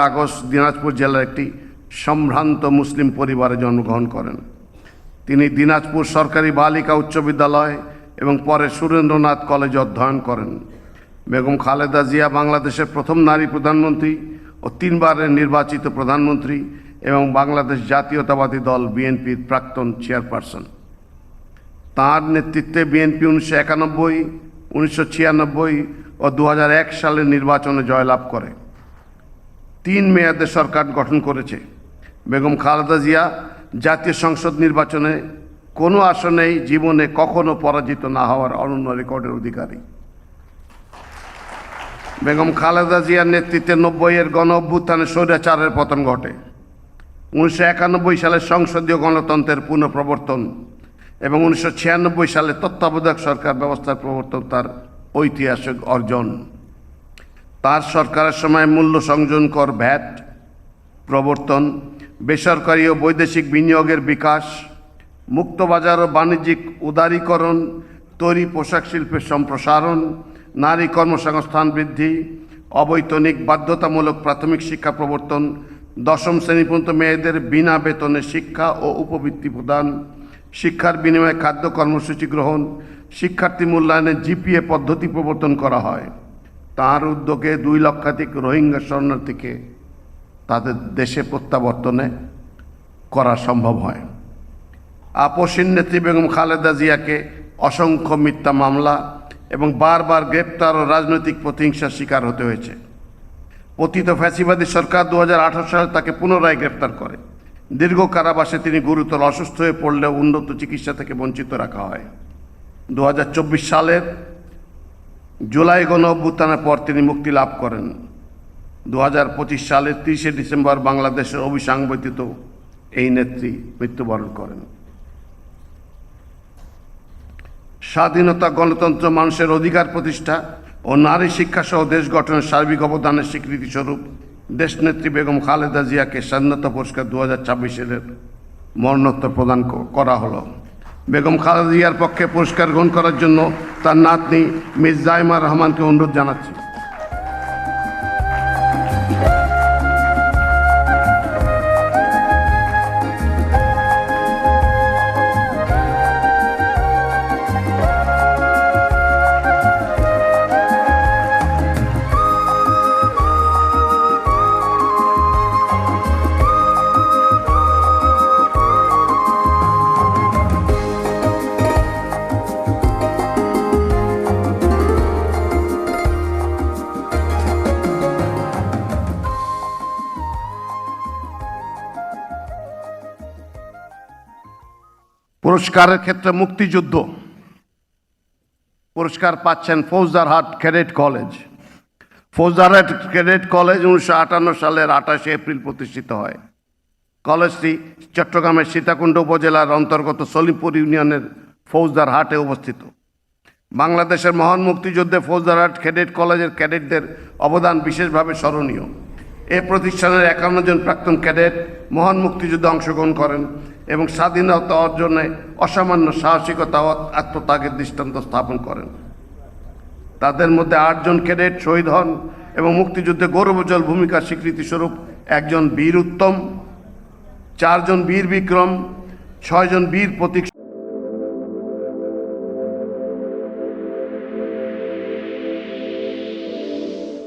August Dinajpur জেলার একটি সম্ভ্রান্ত মুসলিম পরিবারে জন্মগ্রহণ করেন। তিনি দিনাজপুর সরকারি বালিকা উচ্চ বিদ্যালয় এবং পরে সুরেন্দ্রনাথ কলেজে অধ্যয়ন করেন। বেগম খালেদা জিয়া বাংলাদেশের প্রথম নারী প্রধানমন্ত্রী ও 3 বারের নির্বাচিত প্রধানমন্ত্রী এবং বাংলাদেশ জাতীয়তাবাদী দল বিএনপির প্রাক্তন চেয়ারপারসন। তাঁর নেতৃত্বে বিএনপি 1991, 1996 ও 2001 সালের নির্বাচনে জয়লাভ করে 3 মেয়াদে সরকার গঠন করেছে। বেগম খালেদা জিয়া জাতীয় সংসদ নির্বাচনে কোনো আসনেই জীবনে কখনো পরাজিত না হওয়ার অনন্য রেকর্ডের অধিকারী। বেগম খালেদা জিয়ার নেতৃত্বে 90-এর গণ অভ্যুত্থানে স্বৈরাচারের পতন ঘটে। 1991 সালে সংসদীয় গণতন্ত্রের পুনঃপ্রবর্তন এবং 1996 সালে তত্ত্বাবধায়ক সরকার ব্যবস্থার প্রবর্তন তার ঐতিহাসিক অর্জন। তার সরকারের সময় মূল্য সংযোজন কর ভ্যাট প্রবর্তন, বেসরকারি ও বৈদেশিক বিনিয়োগের বিকাশ, মুক্তবাজার ও বাণিজ্যিক উদারীকরণ, তৈরি পোশাক শিল্পের সম্প্রসারণ, নারী কর্মসংস্থান বৃদ্ধি, অবৈতনিক বাধ্যতামূলক প্রাথমিক শিক্ষা প্রবর্তন, 10ম শ্রেণী পর্যন্ত মেয়েদের বিনা বেতনে শিক্ষা ও উপবৃত্তি প্রদান, শিক্ষার বিনিময়ে খাদ্য কর্মসূচি গ্রহণ, শিক্ষার্থী মূল্যায়নে জিপিএ পদ্ধতি প্রবর্তন করা হয়। তাঁর উদ্যোগে 2 লক্ষাধিক রোহিঙ্গা শরণার্থীকে তাদের দেশে প্রত্যাবর্তনে করা সম্ভব হয়। আপসীন নেত্রী বেগম খালেদা জিয়াকে অসংখ্য মিথ্যা মামলা এবং বারবার গ্রেপ্তার ও রাজনৈতিক প্রতিহিংসার শিকার হতে হয়েছে। পতিত ফ্যাসিবাদী সরকার 2018 সালে তাকে পুনরায় গ্রেপ্তার করে। দীর্ঘ কারাবাসে তিনি গুরুতর অসুস্থ হয়ে পড়লেও উন্নত চিকিৎসা থেকে বঞ্চিত রাখা হয়। 2024 সালের জুলাই গণ অভ্যুত্থানের পর তিনি মুক্তি লাভ করেন। 2025 সালের 30 ডিসেম্বর বাংলাদেশের অবিসংবাদিত এই নেত্রী মৃত্যুবরণ করেন। স্বাধীনতা, গণতন্ত্র, মানুষের অধিকার প্রতিষ্ঠা ও নারী শিক্ষা সহ দেশ গঠনের সার্বিক অবদানের স্বীকৃতিস্বরূপ দেশনেত্রী বেগম খালেদা জিয়াকে স্বাধীনতা পুরস্কার 2026-এর মরণোত্তর প্রদান করা হলো। বেগম খালেদা জিয়ার পক্ষে পুরস্কার গ্রহণ করার জন্য তার নাতনি মিস জাইমা রহমানকে অনুরোধ জানাচ্ছি। পুরস্কারের ক্ষেত্রে মুক্তিযুদ্ধ পুরস্কার পাচ্ছেন Faujdarhat cadet college. Faujdarhat cadet college 1958 সালের 28 এপ্রিল প্রতিষ্ঠিত হয়। কলেজটি চট্টগ্রামের সীতাকুণ্ড উপজেলার অন্তর্গত সলিমপুর ইউনিয়নের ফৌজদারহাটে অবস্থিত। বাংলাদেশের মহান মুক্তিযুদ্ধে ফৌজদারহাট ক্যাডেট কলেজের ক্যাডেটদের অবদান বিশেষভাবে স্মরণীয়। এ প্রতিষ্ঠানের 51 জন প্রাক্তন ক্যাডেট মহান মুক্তিযুদ্ধে অংশগ্রহণ করেন এবং স্বাধীনতা অর্জনে অসামান্য সাহসিকতা ও আত্মত্যাগের দৃষ্টান্ত স্থাপন করেন। তাদের মধ্যে 8 জন ক্যাডেট শহীদ হন এবং মুক্তিযুদ্ধে গৌরবোজ্জ্বল ভূমিকার স্বীকৃতিস্বরূপ 1 জন বীর উত্তম, 4 জন বীর বিক্রম, 6 জন বীর প্রতীক